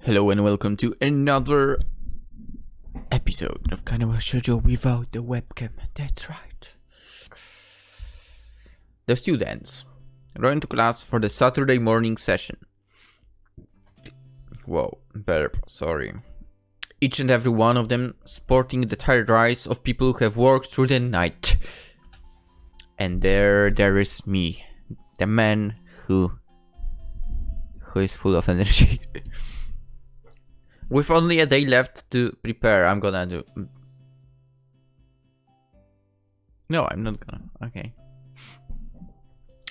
Hello and welcome to another episode of Katawa Shoujo without the webcam. That's right. The students going to class for the Saturday morning session. Whoa, burp, sorry. Each and every one of them sporting the tired eyes of people who have worked through the night. And there is me, the man who is full of energy. With only a day left to prepare, I'm gonna do... No, I'm not gonna. Okay.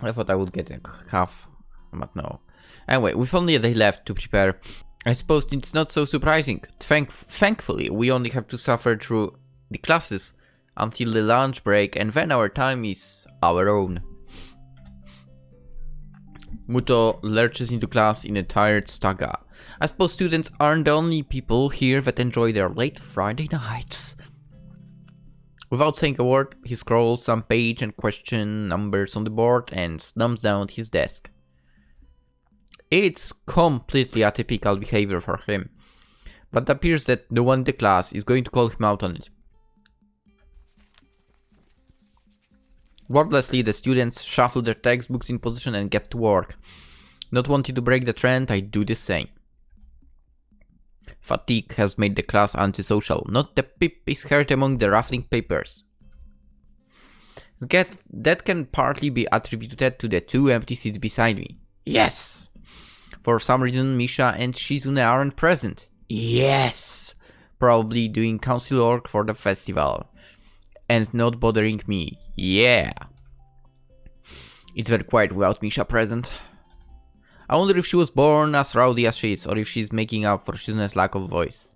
I thought I would get a half, but no. Anyway, with only a day left to prepare, I suppose it's not so surprising. Thankfully, we only have to suffer through the classes until the lunch break, and then our time is our own. Muto lurches into class in a tired stagger. I suppose students aren't the only people here that enjoy their late Friday nights. Without saying a word, he scrolls some page and question numbers on the board and slumps down at his desk. It's completely atypical behavior for him, but it appears that no one in the class is going to call him out on it. Wordlessly, the students shuffle their textbooks in position and get to work. Not wanting to break the trend, I do the same. Fatigue has made the class antisocial. Not the pip is heard among the rattling papers. That can partly be attributed to the two empty seats beside me. Yes! For some reason, Misha and Shizune aren't present. Yes! Probably doing council work for the festival. And not bothering me. Yeah! It's very quiet without Misha present. I wonder if she was born as rowdy as she is, or if she's making up for Shizune's lack of voice.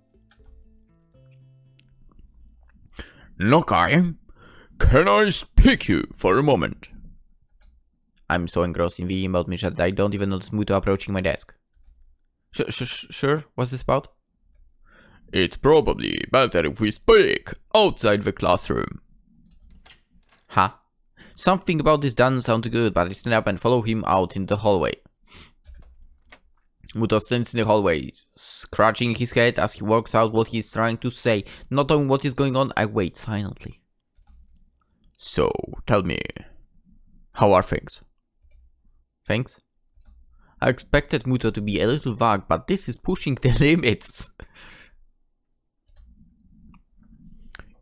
Nakai, can I speak you for a moment? I'm so engrossed in thinking about Misha that I don't even notice Muto approaching my desk. Sure, what's this about? It's probably better if we speak outside the classroom. Huh? Something about this doesn't sound good, but I stand up and follow him out in the hallway. Muto stands in the hallway, scratching his head as he works out what he's trying to say. Not knowing what is going on, I wait silently. So, tell me, how are things? Thanks? I expected Muto to be a little vague, but this is pushing the limits.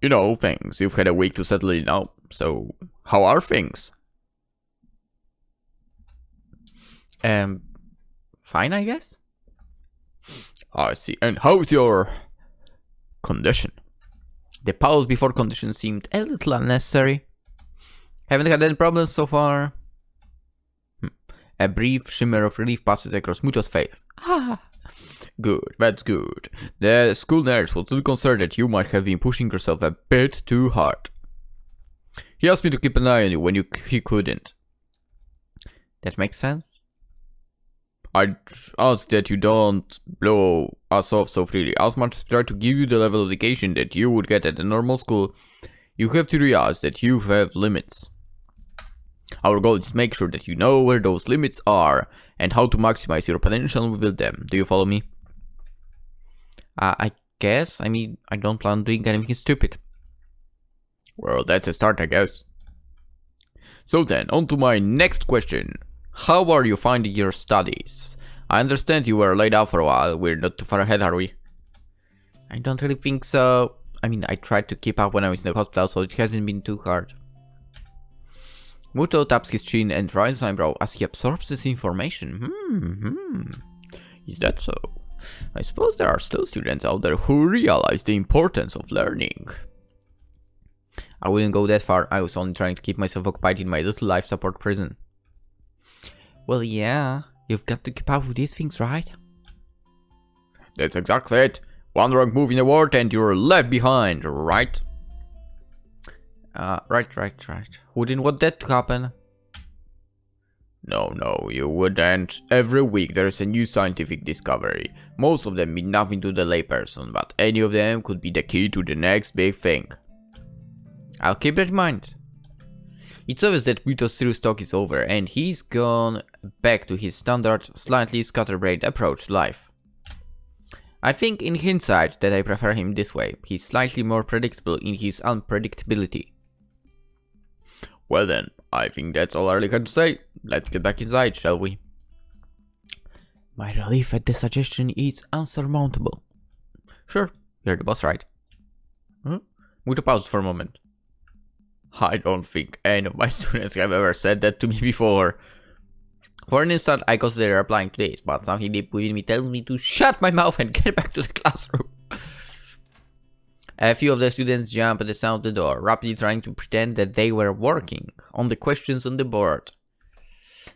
You know, things. You've had a week to settle in now, so how are things? Fine, I guess? I see. And how's your condition? The pause before condition seemed a little unnecessary. Haven't had any problems so far. A brief shimmer of relief passes across Muto's face. Ah! Good, that's good. The school nurse was still concerned that you might have been pushing yourself a bit too hard. He asked me to keep an eye on you when he couldn't. That makes sense. I'd ask that you don't blow us off so freely. As much as try to give you the level of education that you would get at a normal school, you have to realize that you have limits. Our goal is to make sure that you know where those limits are and how to maximize your potential within them. Do you follow me? I guess. I mean, I don't plan on doing anything stupid. Well, that's a start, I guess. So then, on to my next question. How are you finding your studies? I understand you were laid out for a while. We're not too far ahead, are we? I don't really think so. I mean, I tried to keep up when I was in the hospital, so it hasn't been too hard. Muto taps his chin and raises an eyebrow as he absorbs this information. Is that so? I suppose there are still students out there who realize the importance of learning. I wouldn't go that far. I was only trying to keep myself occupied in my little life support prison. Well, yeah. You've got to keep up with these things, right? That's exactly it. One wrong move in the world and you're left behind, right? Right. Wouldn't want that to happen. No, you wouldn't. Every week there's a new scientific discovery. Most of them mean nothing to the layperson, but any of them could be the key to the next big thing. I'll keep that in mind. It's obvious that Muto's serious talk is over, and he's gone back to his standard, slightly scatterbrained approach to life. I think in hindsight that I prefer him this way. He's slightly more predictable in his unpredictability. Well then, I think that's all I really had to say. Let's get back inside, shall we? My relief at the suggestion is unsurmountable. Sure, you're the boss, right? Muto paused for a moment. I don't think any of my students have ever said that to me before. For an instant, I considered replying to this, but something deep within me tells me to shut my mouth and get back to the classroom. A few of the students jump at the sound of the door, rapidly trying to pretend that they were working on the questions on the board.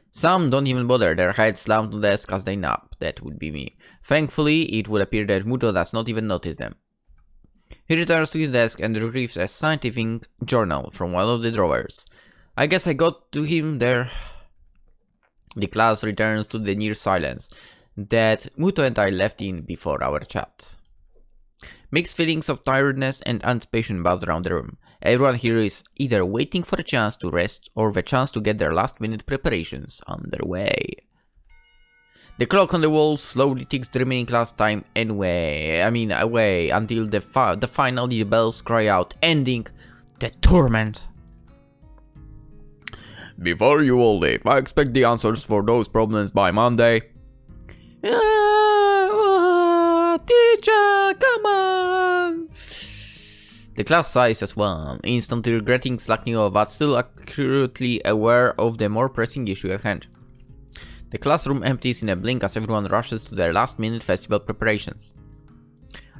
Some don't even bother, their heads slammed to the desk as they nap. That would be me. Thankfully, it would appear that Muto does not even notice them. He returns to his desk and retrieves a scientific journal from one of the drawers. I guess I got to him there. The class returns to the near silence that Muto and I left in before our chat. Mixed feelings of tiredness and anticipation buzz around the room. Everyone here is either waiting for a chance to rest or the chance to get their last-minute preparations underway. The clock on the wall slowly ticks the remaining class time away until finally the bells cry out, ending the torment. Before you all leave, I expect the answers for those problems by Monday. Teacher, come on! The class sighs as well, instantly regretting slacking off but still accurately aware of the more pressing issue at hand. The classroom empties in a blink as everyone rushes to their last-minute festival preparations.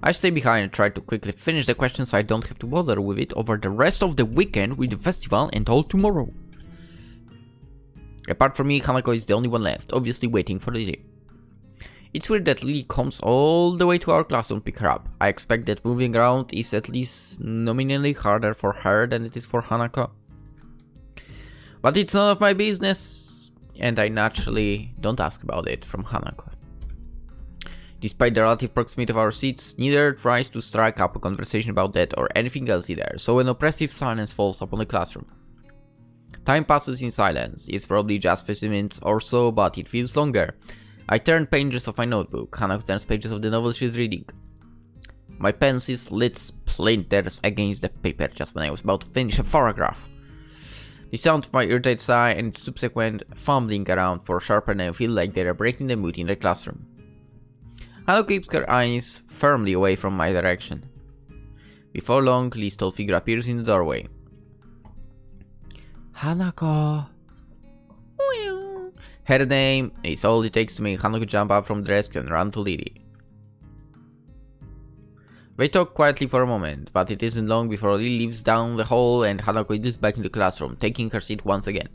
I stay behind and try to quickly finish the question so I don't have to bother with it over the rest of the weekend with the festival and all tomorrow. Apart from me, Hanako is the only one left, obviously waiting for Lily. It's weird that Lily comes all the way to our classroom to pick her up. I expect that moving around is at least nominally harder for her than it is for Hanako. But it's none of my business, and I naturally don't ask about it from Hanako. Despite the relative proximity of our seats, neither tries to strike up a conversation about that or anything else either, so an oppressive silence falls upon the classroom. Time passes in silence. It's probably just 15 minutes or so, but it feels longer. I turn pages of my notebook. Hanako turns pages of the novel she's reading. My pencil lit splinters against the paper just when I was about to finish a paragraph. The sound of my irritated sigh and subsequent fumbling around for sharper nails feel like they are breaking the mood in the classroom. Hanako keeps her eyes firmly away from my direction. Before long, Lee's tall figure appears in the doorway. Hanako. Her name is all it takes to make Hanako jump up from the desk and run to Lily. They talk quietly for a moment, but it isn't long before Lily leaves down the hall and Hanako is back in the classroom, taking her seat once again.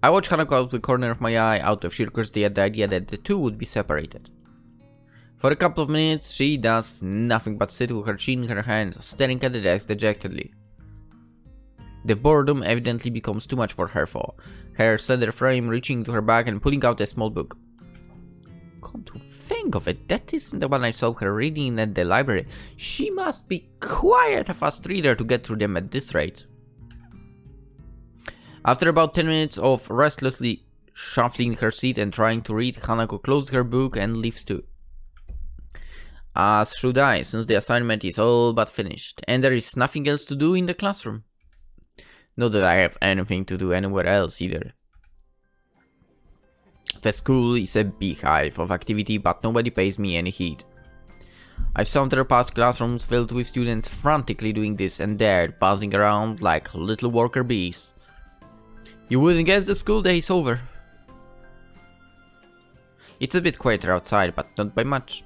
I watch Hanako out of the corner of my eye, out of sheer curiosity at the idea that the two would be separated. For a couple of minutes, she does nothing but sit with her chin in her hand, staring at the desk dejectedly. The boredom evidently becomes too much for her for her slender frame reaching to her back and pulling out a small book. Come to think of it, that isn't the one I saw her reading at the library. She must be quite a fast reader to get through them at this rate. After about 10 minutes of restlessly shuffling her seat and trying to read, Hanako closes her book and leaves too. As should I, since the assignment is all but finished, and there is nothing else to do in the classroom. Not that I have anything to do anywhere else either. The school is a beehive of activity, but nobody pays me any heed. I've sauntered past classrooms filled with students frantically doing this and that, buzzing around like little worker bees. You wouldn't guess the school day is over. It's a bit quieter outside, but not by much.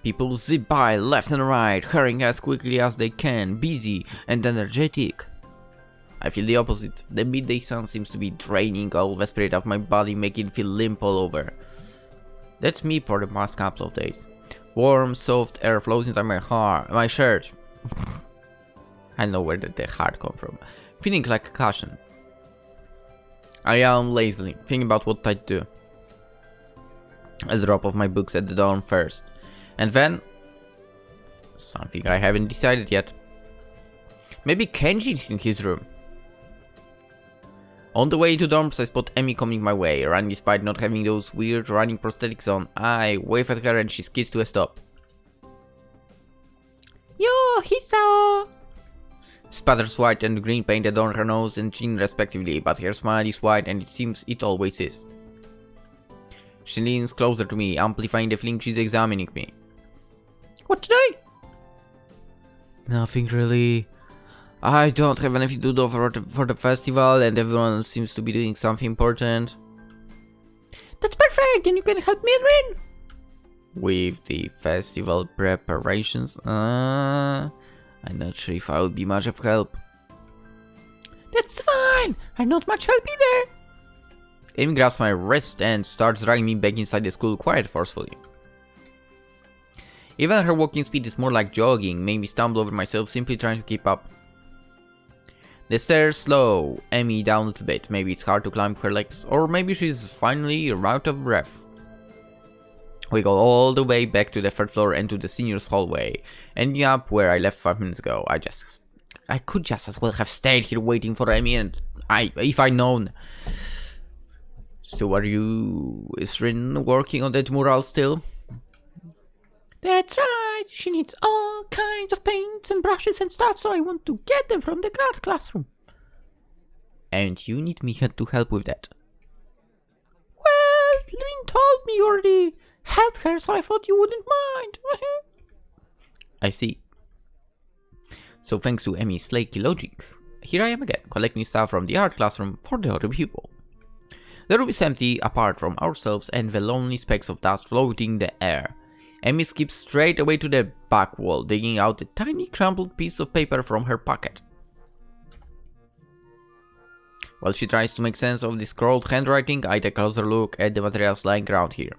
People zip by left and right, hurrying as quickly as they can, busy and energetic. I feel the opposite. The midday sun seems to be draining all the spirit of my body, making it feel limp all over. That's me for the past couple of days. Warm, soft air flows into my shirt. I know where the heart comes from. Feeling like a cushion. I yawn lazily, thinking about what I'd do. A drop of my books at the dawn first. And then... something I haven't decided yet. Maybe Kenji's in his room. On the way to dorms, I spot Emmy coming my way. Running despite not having those weird running prosthetics on. I wave at her and she skids to a stop. Yo, Hisao! Spatters white and green paint adorn her nose and chin respectively, but her smile is white and it seems it always is. She leans closer to me, amplifying the feeling she's examining me. What today? Nothing really. I don't have anything to do for the festival and everyone seems to be doing something important. That's perfect, then you can help me and Rin. With the festival preparations? I'm not sure if I would be much of help. That's fine, I'm not much help either. Amy grabs my wrist and starts dragging me back inside the school quite forcefully. Even her walking speed is more like jogging, made me stumble over myself simply trying to keep up. The stairs slow Amy down a little bit, maybe it's hard to climb her legs, or maybe she's finally out of breath. We go all the way back to the third floor and to the seniors hallway, ending up where I left 5 minutes ago. I could just as well have stayed here waiting for Amy and if I'd known. So is Rin working on that mural still? That's right, she needs all kinds of paints and brushes and stuff, so I want to get them from the art classroom. And you need me to help with that? Well, Rin told me you already helped her, so I thought you wouldn't mind. I see. So thanks to Emmy's flaky logic, here I am again, collecting stuff from the art classroom for the other people. The room is empty, apart from ourselves and the lonely specks of dust floating in the air. Emmy skips straight away to the back wall, digging out a tiny crumpled piece of paper from her pocket. While she tries to make sense of the scrawled handwriting, I take a closer look at the materials lying around here.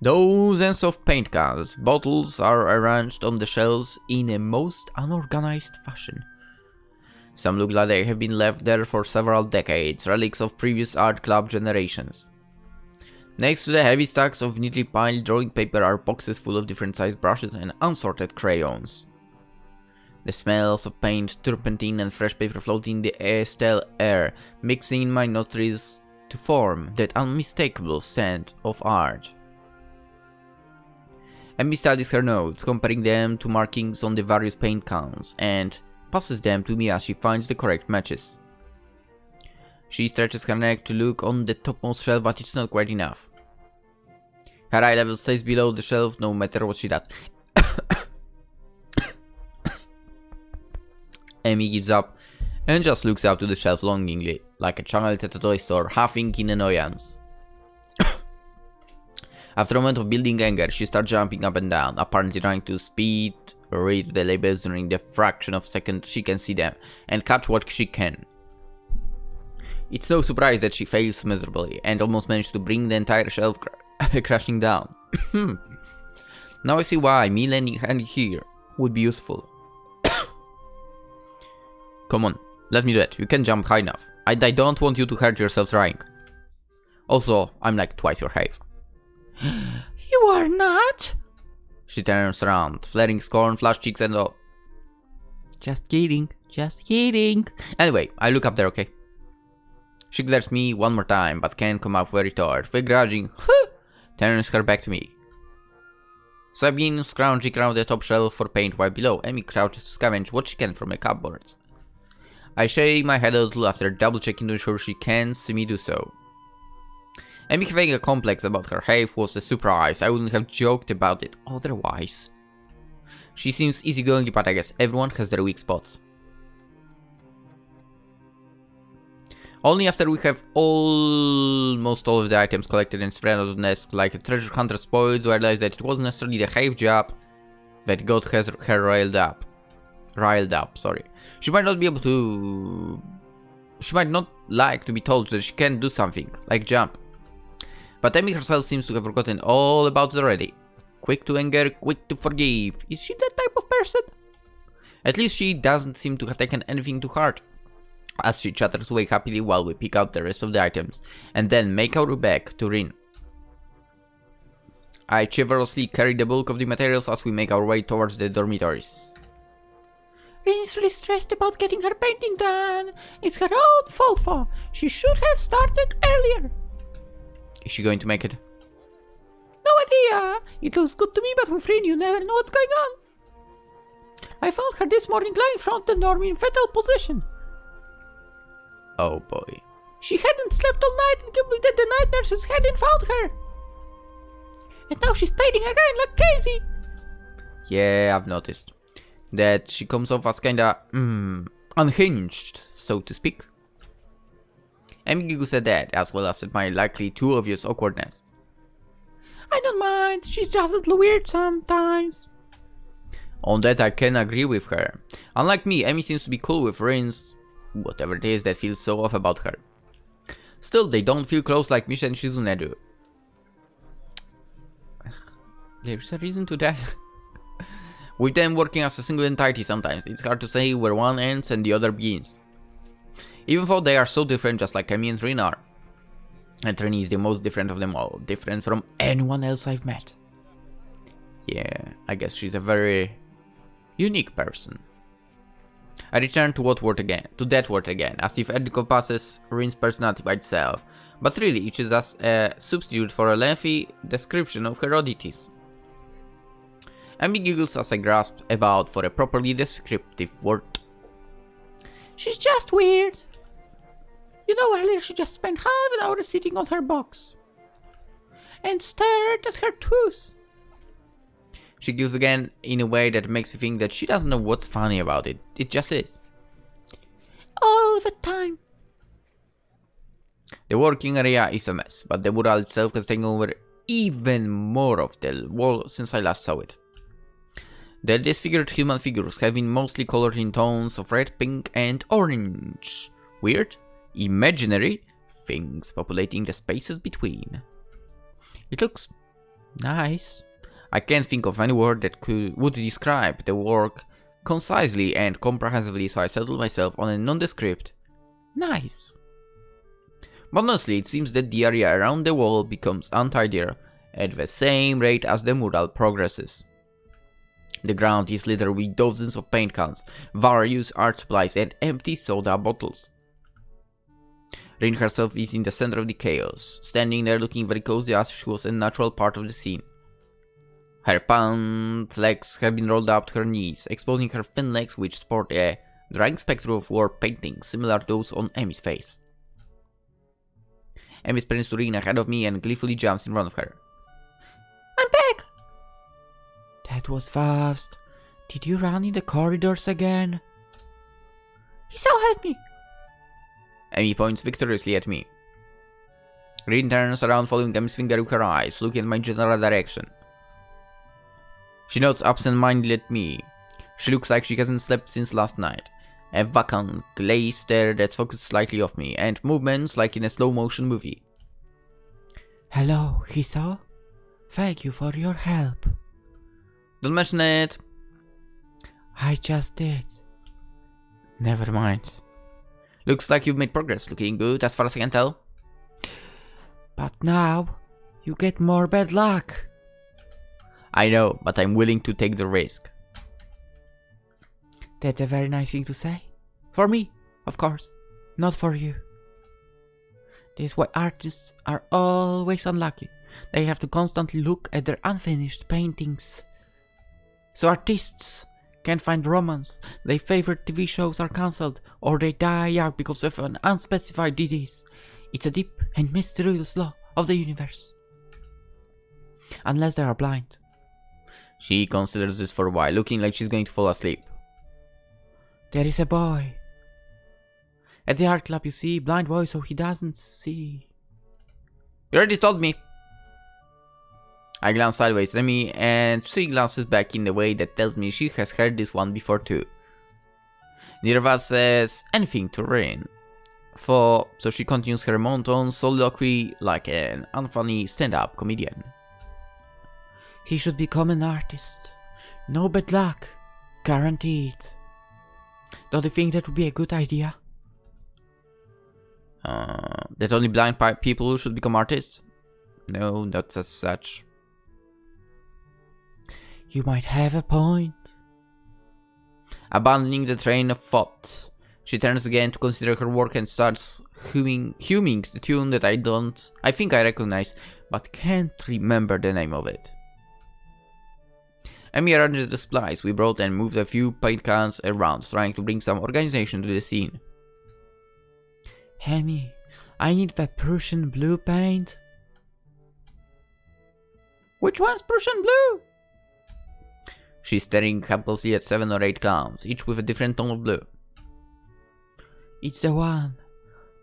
Dozens of paint cans, bottles are arranged on the shelves in a most unorganized fashion. Some look like they have been left there for several decades, relics of previous art club generations. Next to the heavy stacks of neatly piled drawing paper are boxes full of different sized brushes and unsorted crayons. The smells of paint, turpentine and fresh paper float in the stale air, mixing in my nostrils to form that unmistakable scent of art. Emmy studies her notes, comparing them to markings on the various paint cans, and passes them to me as she finds the correct matches. She stretches her neck to look on the topmost shelf, but it's not quite enough. Her eye level stays below the shelf no matter what she does. Emmy gives up and just looks up to the shelf longingly, like a child at a toy store, huffing in annoyance. After a moment of building anger, she starts jumping up and down, apparently trying to read the labels during the fraction of a second she can see them, and catch what she can. It's no surprise that she fails miserably, and almost managed to bring the entire shelf crashing down. Now I see why me lending hand here would be useful. Come on, let me do it. You can jump high enough. I don't want you to hurt yourself trying. Also, I'm like twice your height. You are not? She turns around, flaring scorn, flushed cheeks and all. Just kidding, just kidding. Anyway, I look up there, okay? She glares me one more time, but can't come up very toward. Begrudging, turns her back to me. Sabine scrounging around the top shelf for paint while below Emmy crouches to scavenge what she can from the cupboards. I shake my head a little after double checking to ensure she can see me do so. Emmy having a complex about her height was a surprise. I wouldn't have joked about it otherwise. She seems easygoing, but I guess everyone has their weak spots. Only after we have almost all of the items collected and spread on the desk like a treasure hunter spoils, I realize that it wasn't necessarily the height job that got her riled up. She might not be able to... She might not like to be told that she can do something, like jump. But Emmy herself seems to have forgotten all about it already. Quick to anger, quick to forgive. Is she that type of person? At least she doesn't seem to have taken anything to heart, as she chatters away happily while we pick out the rest of the items, and then make our way back to Rin. I chivalrously carry the bulk of the materials as we make our way towards the dormitories. Rin's really stressed about getting her painting done. It's her own fault. She should have started earlier. Is she going to make it? No idea. It looks good to me, but with Rin, you never know what's going on. I found her this morning lying in front of the dorm in fetal position. Oh boy. She hadn't slept all night and that the night nurses hadn't found her. And now she's painting again like crazy. Yeah, I've noticed that she comes off as kinda unhinged, so to speak. Amy giggles at that, as well as at my likely too obvious awkwardness. I don't mind, she's just a little weird sometimes. On that I can agree with her. Unlike me, Amy seems to be cool with Rin's whatever it is that feels so off about her. Still, they don't feel close like Misha and Shizune do. There's a reason to that. With them working as a single entirety sometimes, it's hard to say where one ends and the other begins. Even though they are so different, just like Amy and Rin are. And Rin is the most different of them all, different from anyone else I've met. Yeah, I guess she's a very unique person. I return to that word again, as if it encompasses Rin's personality by itself, but really it is just a substitute for a lengthy description of her oddities. Amy giggles as I grasp about for a properly descriptive word. She's just weird. You know, earlier she just spent half an hour sitting on her box and stared at her toes. She giggles again in a way that makes me think that she doesn't know what's funny about it. It just is. All the time. The working area is a mess, but the mural itself has taken over even more of the wall since I last saw it. The disfigured human figures have been mostly colored in tones of red, pink, and orange. Weird, imaginary things populating the spaces between. It looks nice. I can't think of any word that would describe the work concisely and comprehensively, so I settled myself on a nondescript nice. But honestly, it seems that the area around the wall becomes untidier at the same rate as the mural progresses. The ground is littered with dozens of paint cans, various art supplies, and empty soda bottles. Rin herself is in the center of the chaos, standing there looking very cozy as she was a natural part of the scene. Her pant legs have been rolled up to her knees, exposing her thin legs which sport a drying spectrum of war paintings similar to those on Amy's face. Amy sprints to Rin ahead of me and gleefully jumps in front of her. I'm back! That was fast. Did you run in the corridors again? Hisao helped me. Amy points victoriously at me. Rin turns around following Amy's finger with her eyes, looking in my general direction. She nods absent-mindedly at me. She looks like she hasn't slept since last night. A vacant, glazed stare that's focused slightly off me, and movements like in a slow-motion movie. Hello, Hisao. Thank you for your help. Don't mention it. I just did. Never mind. Looks like you've made progress, looking good as far as I can tell. But now, you get more bad luck. I know, but I'm willing to take the risk. That's a very nice thing to say. For me, of course. Not for you. That's why artists are always unlucky. They have to constantly look at their unfinished paintings. So artists can't find romance, their favorite TV shows are cancelled, or they die out because of an unspecified disease. It's a deep and mysterious law of the universe. Unless they are blind. She considers this for a while, looking like she's going to fall asleep. There is a boy. At the art club, you see, blind boy, so he doesn't see. You already told me. I glance sideways at me, and she glances back in a way that tells me she has heard this one before too. Neither of us says anything to Rin. So she continues her monotone soliloquy like an unfunny stand-up comedian. He should become an artist. No bad luck. Guaranteed. Don't you think that would be a good idea? That only blind people should become artists? No, not as such. You might have a point. Abandoning the train of thought, she turns again to consider her work and starts humming the tune that I think I recognize, but can't remember the name of it. Amy arranges the supplies we brought and moves a few paint cans around, trying to bring some organization to the scene. Amy, I need the Prussian blue paint. Which one's Prussian blue? She's staring helplessly at 7 or 8 cans, each with a different tone of blue. It's the one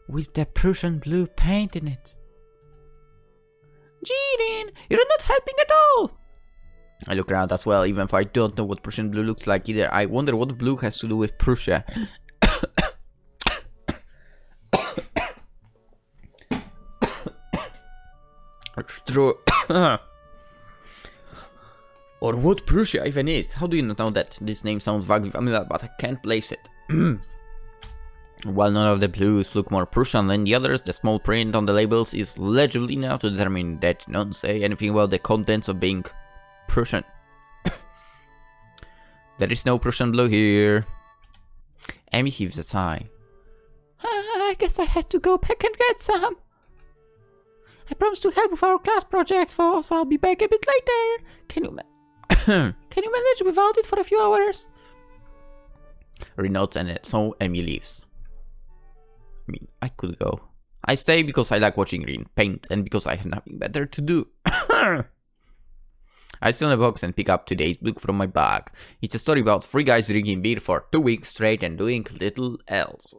with the Prussian blue paint in it. Jiren, you're not helping at all! I look around as well, even if I don't know what Prussian blue looks like either. I wonder what blue has to do with Prussia. True. Or what Prussia even is. How do you not know that? This name sounds vaguely familiar, but I can't place it. While none of the blues look more Prussian than the others, the small print on the labels is legible enough to determine that none say anything about the contents of being Prussian. There is no Prussian blue here. Amy heaves a sigh. I guess I had to go back and get some. I promised to help with our class project, so I'll be back a bit later. Can you manage without it for a few hours? Rin nods and so Amy leaves. I mean, I could go. I stay because I like watching Rin paint and because I have nothing better to do. I sit on a box and pick up today's book from my bag. It's a story about 3 guys drinking beer for 2 weeks straight and doing little else.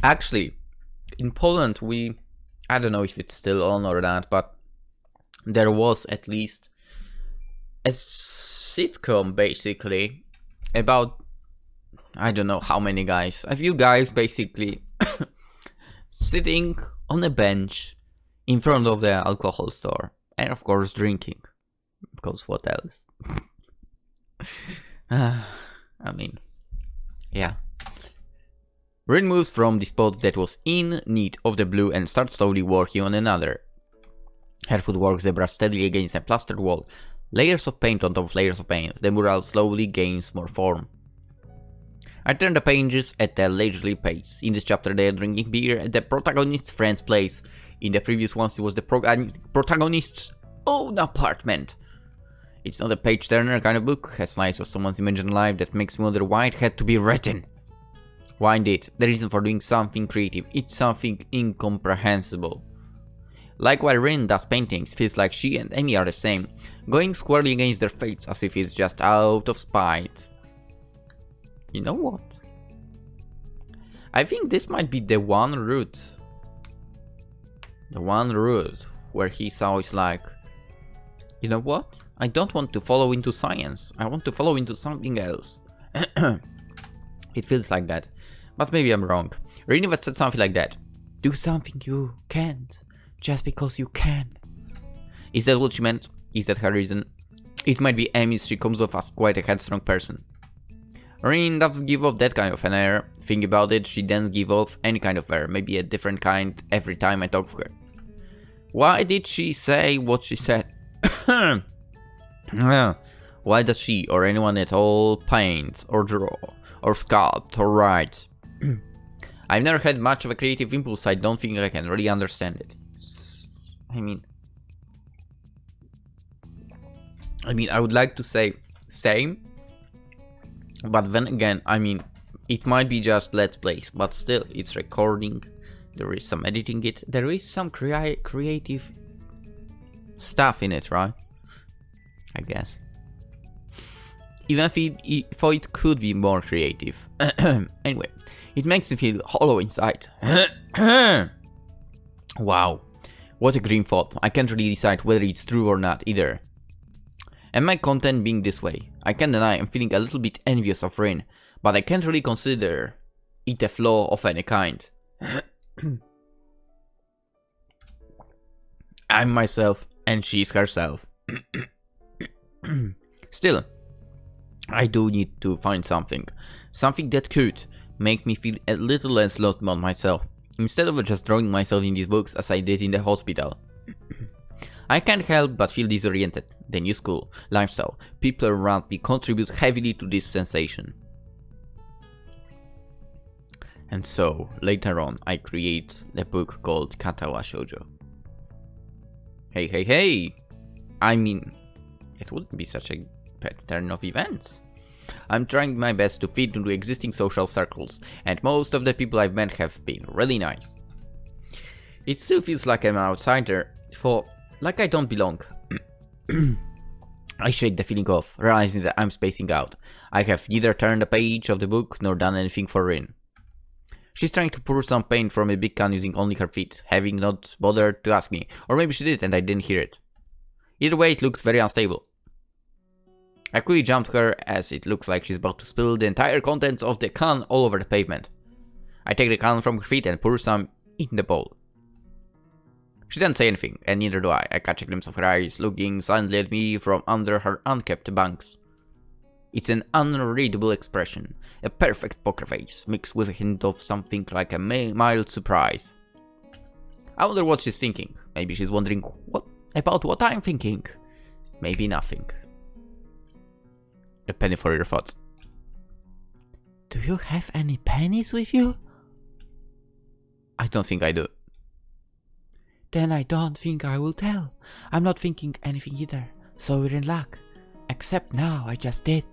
Actually, in Poland I don't know if it's still on or not, but there was at least a sitcom basically about, I don't know how many guys, a few guys basically sitting on a bench in front of the alcohol store and of course drinking, because what else? I mean, yeah. Rin moves from the spot that was in need of the blue and starts slowly working on another. Her foot works the brush steadily against a plastered wall. Layers of paint on top of layers of paint. The mural slowly gains more form. I turn the pages at a leisurely pace. In this chapter they are drinking beer at the protagonist's friend's place. In the previous ones it was the protagonist's own apartment. It's not a page-turner kind of book. Has slice of someone's imagined life that makes me wonder why it had to be written. Why indeed? The reason for doing something creative. It's something incomprehensible. Like while Rin does paintings, feels like she and Amy are the same, going squarely against their fates as if it's just out of spite. You know what? I think this might be the one route. The one route where Hisao is like, you know what? I don't want to follow into science. I want to follow into something else. It feels like that. But maybe I'm wrong. Rin even said something like that. Do something you can't, just because you can. Is that what she meant? Is that her reason? It might be Amy's. She comes off as quite a headstrong person. Rin doesn't give off that kind of an air. Think about it, she doesn't give off any kind of air. Maybe a different kind every time I talk to her. Why did she say what she said? Why does she or anyone at all paint or draw or sculpt or write? I've never had much of a creative impulse. I don't think I can really understand it. I mean, I would like to say same, but then again, I mean, it might be just let's plays, but still, it's recording. There is some editing it. There is some creative stuff in it, right? I guess. Even if it could be more creative. Anyway, it makes me feel hollow inside. Wow, what a grim thought. I can't really decide whether it's true or not either. And my content being this way, I can't deny I'm feeling a little bit envious of Rin, but I can't really consider it a flaw of any kind. I'm myself and she's herself. Still, I do need to find something that could make me feel a little less lost about myself, instead of just drawing myself in these books as I did in the hospital. I can't help but feel disoriented. The new school, lifestyle, people around me contribute heavily to this sensation. And so, later on, I create the book called Katawa Shoujo. Hey! I mean, it wouldn't be such a bad turn of events. I'm trying my best to fit into existing social circles, and most of the people I've met have been really nice. It still feels like I'm an outsider, like I don't belong. I shake the feeling off, realizing that I'm spacing out. I have neither turned a page of the book nor done anything for Rin. She's trying to pour some paint from a big can using only her feet, having not bothered to ask me, or maybe she did and I didn't hear it. Either way, it looks very unstable. I quickly jumped her as it looks like she's about to spill the entire contents of the can all over the pavement. I take the can from her feet and pour some in the bowl. She doesn't say anything, and neither do I. I catch a glimpse of her eyes looking silently at me from under her unkept bangs. It's an unreadable expression, a perfect poker face, mixed with a hint of something like a mild surprise. I wonder what she's thinking. Maybe she's wondering about what I'm thinking. Maybe nothing. A penny for your thoughts. Do you have any pennies with you? I don't think I do. Then I don't think I will tell. I'm not thinking anything either, so we're in luck. Except now, I just did.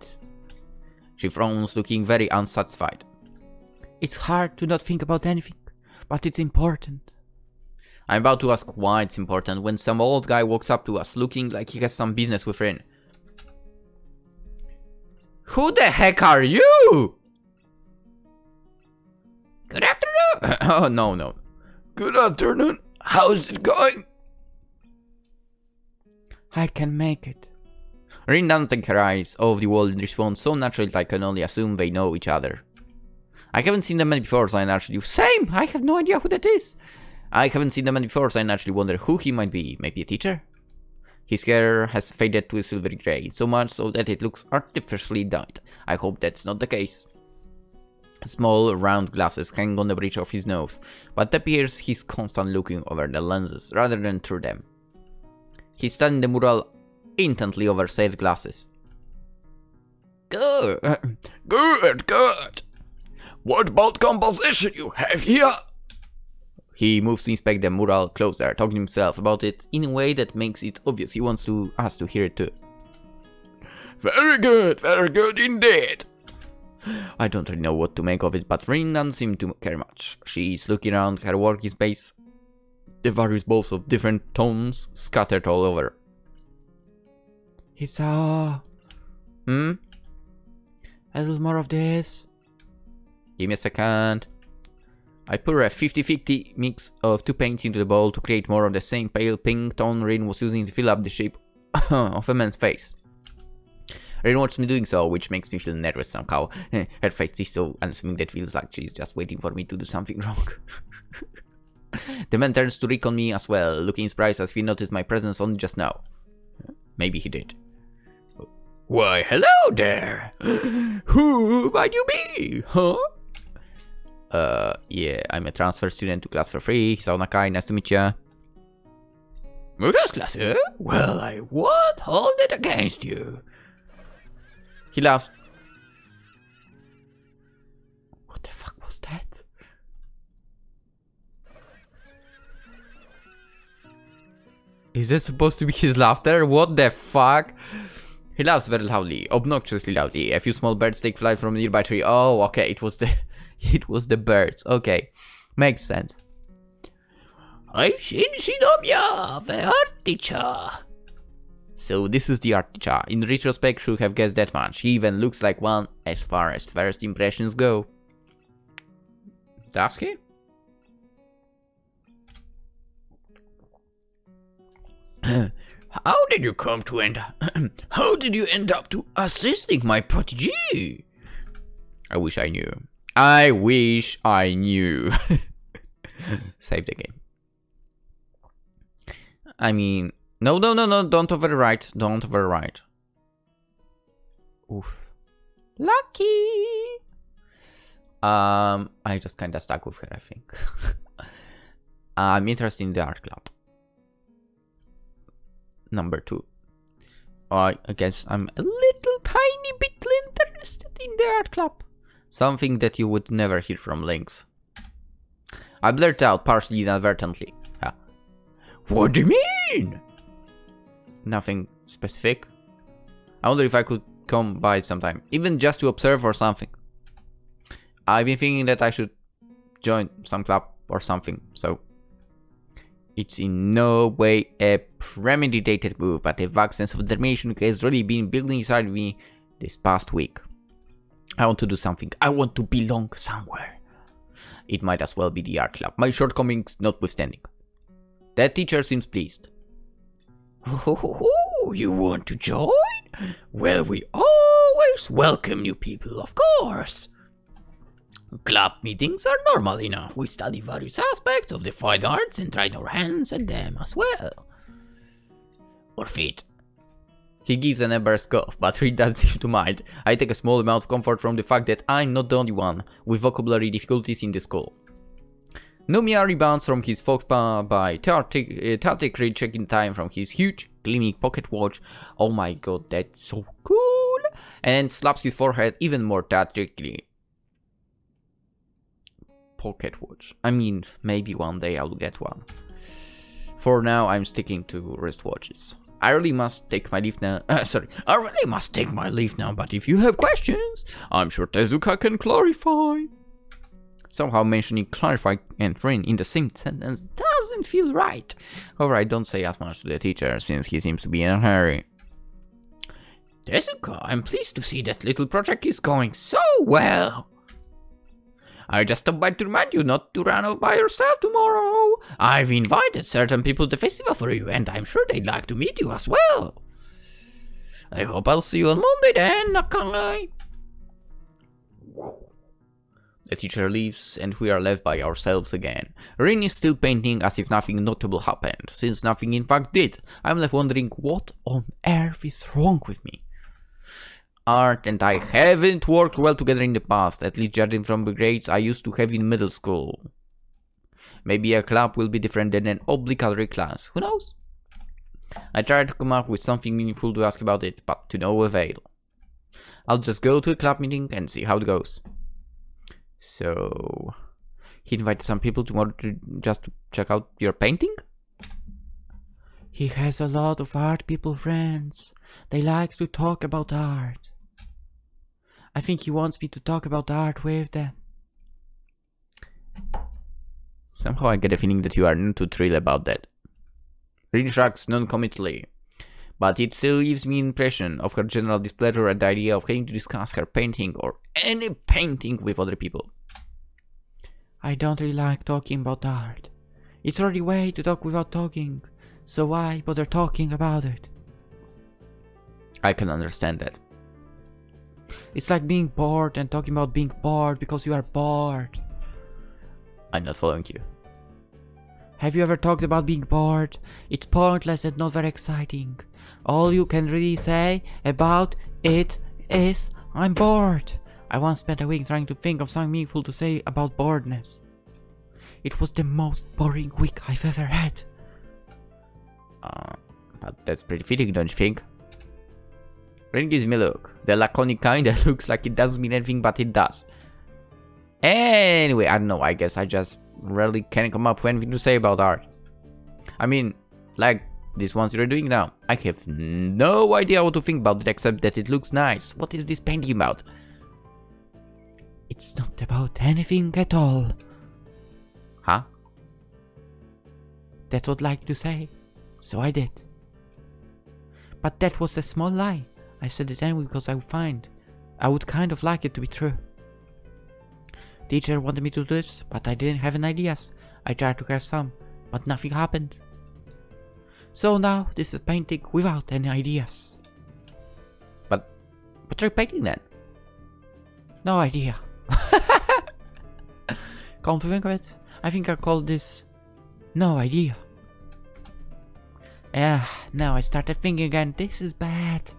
She frowns, looking very unsatisfied. It's hard to not think about anything, but it's important. I'm about to ask why it's important when some old guy walks up to us looking like he has some business with Rin. Who the heck are you? Good afternoon. Oh, no. Good afternoon. How's it going? I can make it. Rin doesn't take her eyes off the wall and responds so naturally that I can only assume they know each other. I haven't seen the man before, so I naturally... Same! I have no idea who that is. I haven't seen the man before, so I naturally wonder who he might be. Maybe a teacher? His hair has faded to a silvery grey, so much so that it looks artificially dyed. I hope that's not the case. Small, round glasses hang on the bridge of his nose, but it appears he's constantly looking over the lenses rather than through them. He's studying the mural intently over said glasses. Good. What about composition you have here? He moves to inspect the mural closer, talking to himself about it in a way that makes it obvious he wants us to hear it too. Very good indeed. I don't really know what to make of it, but Rin doesn't seem to care much. She's looking around her working space, the various balls of different tones scattered all over. Hisao. A little more of this. Give me a second. I pour a 50-50 mix of two paints into the bowl to create more of the same pale pink tone Rin was using to fill up the shape of a man's face. Rin watches me doing so, which makes me feel nervous somehow. Her face is so unassuming that feels like she's just waiting for me to do something wrong. The man turns to recon me as well, looking surprised as if he noticed my presence only just now. Maybe he did. Why, hello there! Who might you be, huh? Yeah, I'm a transfer student to class for free. Hisao Nakai, nice to meet ya. Muchas class, eh? Well, I won't hold it against you. He laughs. What the fuck was that? Is that supposed to be his laughter? What the fuck? He laughs very loudly, obnoxiously loudly. A few small birds take flight from a nearby tree. Oh, okay, it was the birds. Okay, makes sense. I've seen Shinomiya, the art teacher. So this is the art teacher. In retrospect, should have guessed that much. He even looks like one as far as first impressions go. Does he? How did you come to How did you end up to assisting my protege? I wish I knew. I wish I knew. Save the game. I mean, no, don't overwrite. Don't overwrite. Oof. Lucky. I just kinda stuck with her, I think. I'm interested in the art club. number 2. I guess I'm a little tiny bit interested in the art club. Something that you would never hear from Lynx. I blurted out partially inadvertently. What do you mean? Nothing specific. I wonder if I could come by sometime, even just to observe or something. I've been thinking that I should join some club or something, so it's in no way a premeditated move, but a vague sense of determination has really been building inside me this past week. I want to do something. I want to belong somewhere. It might as well be the art club, my shortcomings notwithstanding. That teacher seems pleased. Oh, you want to join? Well, we always welcome new people, of course. Club meetings are normal enough. We study various aspects of the fine arts and try our hands at them as well. Or feet. He gives an embarrassed cough, but he doesn't seem to mind. I take a small amount of comfort from the fact that I'm not the only one with vocabulary difficulties in the school. Numia rebounds from his faux pas by tactically checking time from his huge, gleaming pocket watch. Oh my god, that's so cool! And slaps his forehead even more tactically. Pocket watch. I mean, maybe one day I'll get one. For now, I'm sticking to wristwatches. I really must take my leave now. I really must take my leave now, but if you have questions, I'm sure Tezuka can clarify. Somehow mentioning clarify and train in the same sentence doesn't feel right. Alright, don't say as much to the teacher, since he seems to be in a hurry. Tezuka, I'm pleased to see that little project is going so well. I just stopped by to remind you not to run off by yourself tomorrow. I've invited certain people to the festival for you, and I'm sure they'd like to meet you as well. I hope I'll see you on Monday then, Nakai. The teacher leaves, and we are left by ourselves again. Rin is still painting as if nothing notable happened, since nothing in fact did. I'm left wondering what on earth is wrong with me. Art and I haven't worked well together in the past, at least judging from the grades I used to have in middle school. Maybe a club will be different than an obligatory class, who knows? I tried to come up with something meaningful to ask about it, but to no avail. I'll just go to a club meeting and see how it goes. So, he invited some people tomorrow just to check out your painting? He has a lot of art people friends. They like to talk about art. I think he wants me to talk about art with them. Somehow I get a feeling that you are not too thrilled about that. Rin shrugs non-committally, but it still gives me an impression of her general displeasure at the idea of having to discuss her painting or any painting with other people. I don't really like talking about art. It's already way to talk without talking, so why bother talking about it? I can understand that. It's like being bored and talking about being bored because you are bored. I'm not following you. Have you ever talked about being bored? It's pointless and not very exciting. All you can really say about it is, I'm bored. I once spent a week trying to think of something meaningful to say about boredness. It was the most boring week I've ever had. But that's pretty fitting, don't you think? Rin gives me a look. The laconic kind that looks like it doesn't mean anything, but it does. Anyway, I don't know, I guess I just rarely can come up with anything to say about art. I mean, like these ones you're doing now. I have no idea what to think about it except that it looks nice. What is this painting about? It's not about anything at all. Huh? That's what I'd like to say. So I did. But that was a small lie. I said it anyway because I would kind of like it to be true. Teacher wanted me to do this, but I didn't have any ideas. I tried to have some, but nothing happened. So now this is painting without any ideas. But what are you painting then? No idea. Come to think of it, I think I called this no idea. Yeah, now I started thinking again, this is bad.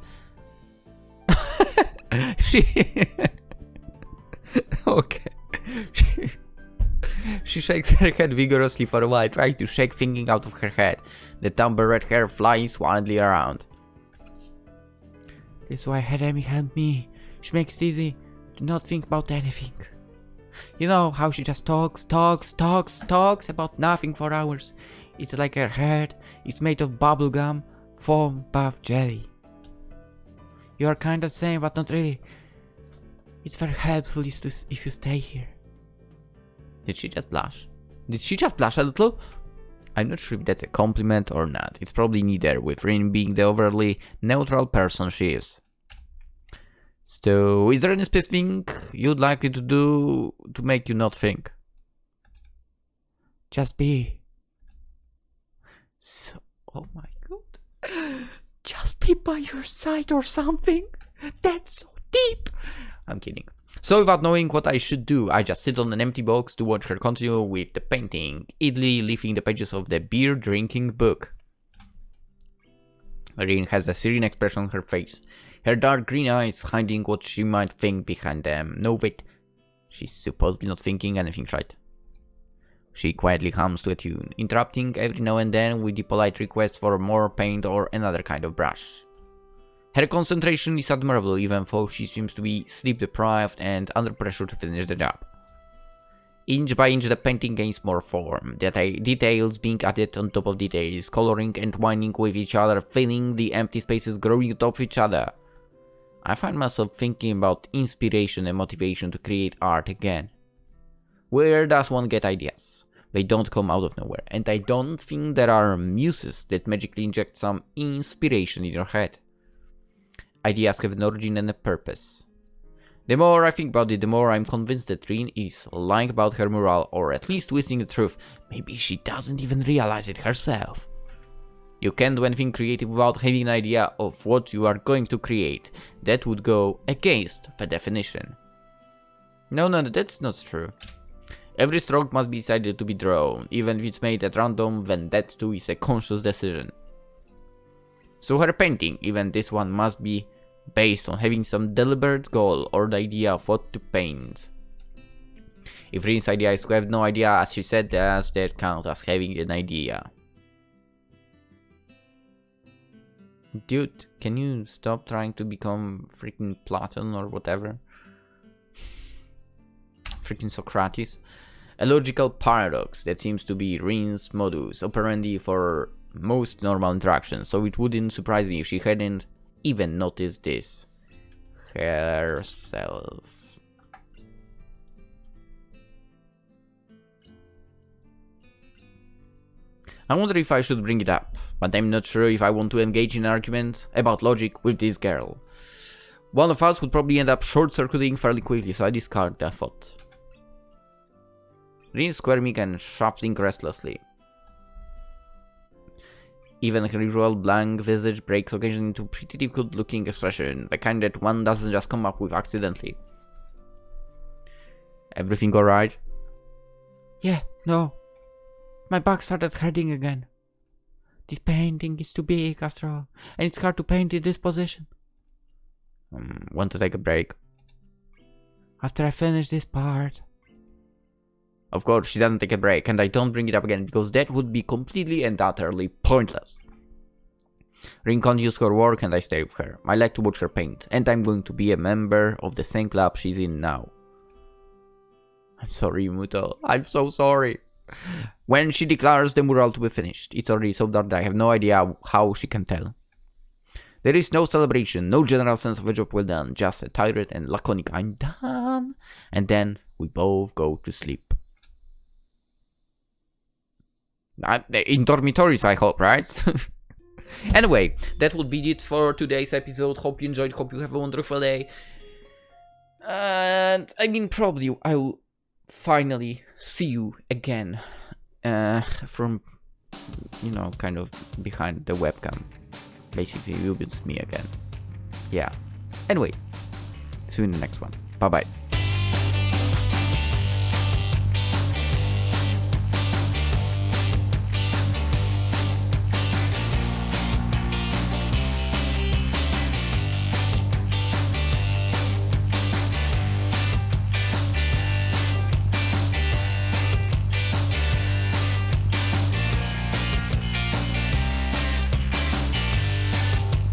Okay. She shakes her head vigorously for a while, trying to shake thinking out of her head. The tumble red hair flies wildly around. This is why Haremi helped me. She makes it easy to not think about anything. You know how she just talks about nothing for hours. It's like her head. It's made of bubblegum, foam, puff, jelly. You are kinda same, but not really. It's very helpful if you stay here. Did she just blush? Did she just blush a little? I'm not sure if that's a compliment or not. It's probably neither, with Rin being the overly neutral person she is. So, is there any specific thing you'd like me to do to make you not think? Just be. So, oh my god. Just be by your side or something? That's so deep. I'm kidding. So without knowing what I should do, I just sit on an empty box to watch her continue with the painting, idly leafing the pages of the beer-drinking book. Rin has a serene expression on her face, her dark green eyes hiding what she might think behind them. No, wait, she's supposedly not thinking anything, right? She quietly hums to a tune, interrupting every now and then with the polite request for more paint or another kind of brush. Her concentration is admirable, even though she seems to be sleep-deprived and under pressure to finish the job. Inch by inch, the painting gains more form, details being added on top of details, coloring and winding with each other, filling the empty spaces growing atop each other. I find myself thinking about inspiration and motivation to create art again. Where does one get ideas? They don't come out of nowhere, and I don't think there are muses that magically inject some inspiration in your head. Ideas have an origin and a purpose. The more I think about it, the more I'm convinced that Rin is lying about her mural, or at least twisting the truth. Maybe she doesn't even realize it herself. You can't do anything creative without having an idea of what you are going to create. That would go against the definition. No, that's not true. Every stroke must be decided to be drawn, even if it's made at random, then that too is a conscious decision. So her painting, even this one, must be based on having some deliberate goal or the idea of what to paint. If Rin's idea is to have no idea, as she said, does that count as having an idea? Dude, can you stop trying to become freaking Platon or whatever? Freaking Socrates. A logical paradox that seems to be Rin's modus operandi for most normal interactions, so it wouldn't surprise me if she hadn't even noticed this herself. I wonder if I should bring it up, but I'm not sure if I want to engage in an argument about logic with this girl. One of us would probably end up short-circuiting fairly quickly, so I discard that thought. Rin is squirming and shuffling restlessly. Even her usual blank visage breaks occasionally into pretty difficult looking expression, the kind that one doesn't just come up with accidentally. Everything alright? Yeah, no. My back started hurting again. This painting is too big after all, and it's hard to paint in this position. Want to take a break? After I finish this part. Of course, she doesn't take a break, and I don't bring it up again because that would be completely and utterly pointless. Rin continues her work and I stay with her. I like to watch her paint, and I'm going to be a member of the same club she's in now. I'm sorry, Muto. I'm so sorry. When she declares the mural to be finished, it's already so dark that I have no idea how she can tell. There is no celebration, no general sense of a job well done, just a tired and laconic "I'm done," and then we both go to sleep. In dormitories, I hope, right? Anyway, that would be it for today's episode. Hope you enjoyed, hope you have a wonderful day. And I mean, probably I will finally see you again from, you know, kind of behind the webcam. Basically, you'll be me again. Yeah. Anyway, see you in the next one. Bye bye.